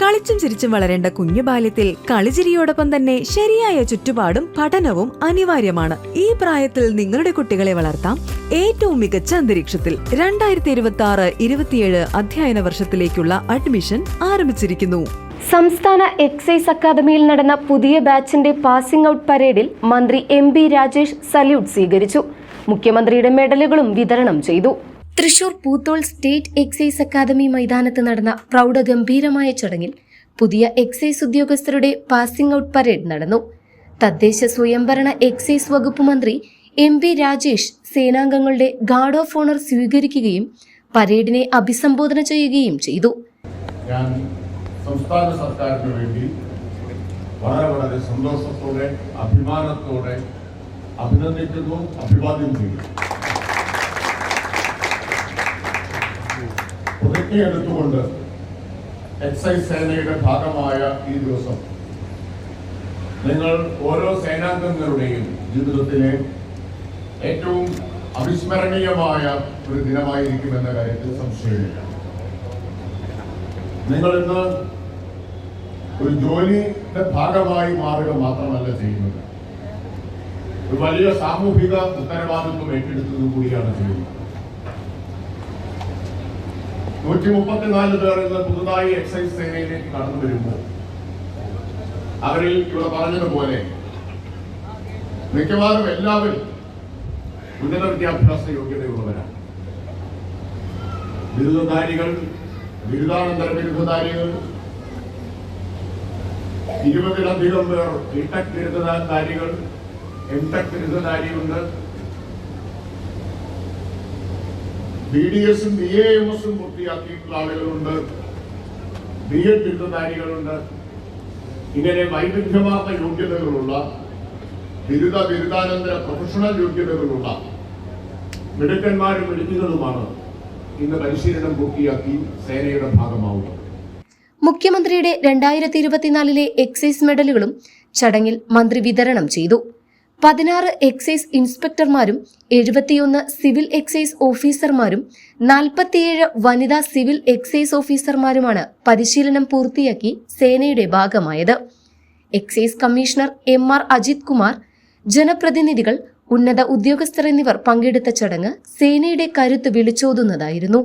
കളിച്ചും ചിരിച്ചും വളരേണ്ട കുഞ്ഞു ബാല്യത്തിൽ കളിചിരിയോടൊപ്പം തന്നെ ശരിയായ ചുറ്റുപാടും പഠനവും അനിവാര്യമാണ്. ഈ പ്രായത്തിൽ നിങ്ങളുടെ കുട്ടികളെ വളർത്താം ഏറ്റവും മികച്ച അന്തരീക്ഷത്തിൽ. 2026-27 അധ്യയന വർഷത്തിലേക്കുള്ള അഡ്മിഷൻ ആരംഭിച്ചിരിക്കുന്നു. സംസ്ഥാന എക്സൈസ് അക്കാദമിയിൽ നടന്ന പുതിയ ബാച്ചിന്റെ പാസിംഗ് ഔട്ട് പരേഡിൽ മന്ത്രി MB രാജേഷ് സല്യൂട്ട് സ്വീകരിച്ചു. മുഖ്യമന്ത്രിയുടെ മെഡലുകളും വിതരണം ചെയ്തു. Thrissur Poothole state excise academy മൈതാനത്ത് നടന്ന പ്രൗഢഗംഭീരമായ ചടങ്ങിൽ പുതിയ എക്സൈസ് ഉദ്യോഗസ്ഥരുടെ പാസിംഗ് ഔട്ട് പരേഡ് നടന്നു. തദ്ദേശ സ്വയംഭരണ എക്സൈസ് വകുപ്പ് മന്ത്രി MB രാജേഷ് സേനാംഗങ്ങളുടെ ഗാർഡ് ഓഫ് ഓണർ സ്വീകരിക്കുകയും പരേഡിനെ അഭിസംബോധന ചെയ്യുകയും ചെയ്തു. സംസ്ഥാന സർക്കാരിന് വേണ്ടി വളരെ സന്തോഷത്തോടെ അഭിമാനത്തോടെ അഭിനന്ദിക്കുന്നു, അഭിവാദ്യം ചെയ്യുന്നു. പ്രതിജ്ഞയെടുത്തുകൊണ്ട് എക്സൈസ് സേനയുടെ ഭാഗമായ ഈ ദിവസം നിങ്ങൾ ഓരോ സേനാംഗങ്ങളുടെയും ജീവിതത്തിലെ ഏറ്റവും അവിസ്മരണീയമായ ഒരു ദിനമായിരിക്കുമെന്ന കാര്യത്തിൽ സംശയമില്ല. നിങ്ങൾ ഇന്ന് ഒരു ജോലിയുടെ ഭാഗമായി മാറുക മാത്രമല്ല ചെയ്യുന്നത്, ഒരു വലിയ സാമൂഹിക ഉത്തരവാദിത്വം ഏറ്റെടുത്തത് കൂടിയാണ് ചെയ്യുന്നത്. 134 പേർ ഇന്ന് പുതുതായി എക്സൈസ് സേനയിലേക്ക് കടന്നു വരുമ്പോൾ അവരിൽ ഇവിടെ പറഞ്ഞതുപോലെ മിക്കവാറും എല്ലാവരും ഉന്നത വിദ്യാഭ്യാസ യോഗ്യതയുള്ളവരാണ്. ബിരുദധാരികൾ, ബിരുദാനന്തര ബിരുദധാരികൾ, 20-ലധികം പേർ BTech ബിരുദധാരികൾ, MTech ബിരുദധാരിയുണ്ട്. BDSും BAMSും പൂർത്തിയാക്കിയിട്ടുള്ള ആളുകളുണ്ട്. BEd ബിരുദധാരികളുണ്ട്. ഇങ്ങനെ വൈവിധ്യമാർന്ന യോഗ്യതകളുള്ള ബിരുദാനന്തര പ്രൊഫഷണൽ യോഗ്യതകളുള്ള മിടുക്കന്മാരും മിടുക്കികളുമാണ് ഇന്ന് പരിശീലനം പൂർത്തിയാക്കി സേനയുടെ ഭാഗമാവുന്നത്. മുഖ്യമന്ത്രിയുടെ 2024 എക്സൈസ് മെഡലുകളും ചടങ്ങിൽ മന്ത്രി വിതരണം ചെയ്തു. 16 എക്സൈസ് ഇൻസ്പെക്ടർമാരും 71 സിവിൽ എക്സൈസ് ഓഫീസർമാരും 47 വനിതാ സിവിൽ എക്സൈസ് ഓഫീസർമാരുമാണ് പരിശീലനം പൂർത്തിയാക്കി സേനയുടെ ഭാഗമായത്. Excise commissioner MR Ajith Kumar, ജനപ്രതിനിധികൾ, ഉന്നത ഉദ്യോഗസ്ഥർ എന്നിവർ പങ്കെടുത്ത ചടങ്ങ് സേനയുടെ കരുത്ത് വിളിച്ചോതുന്നതായിരുന്നു.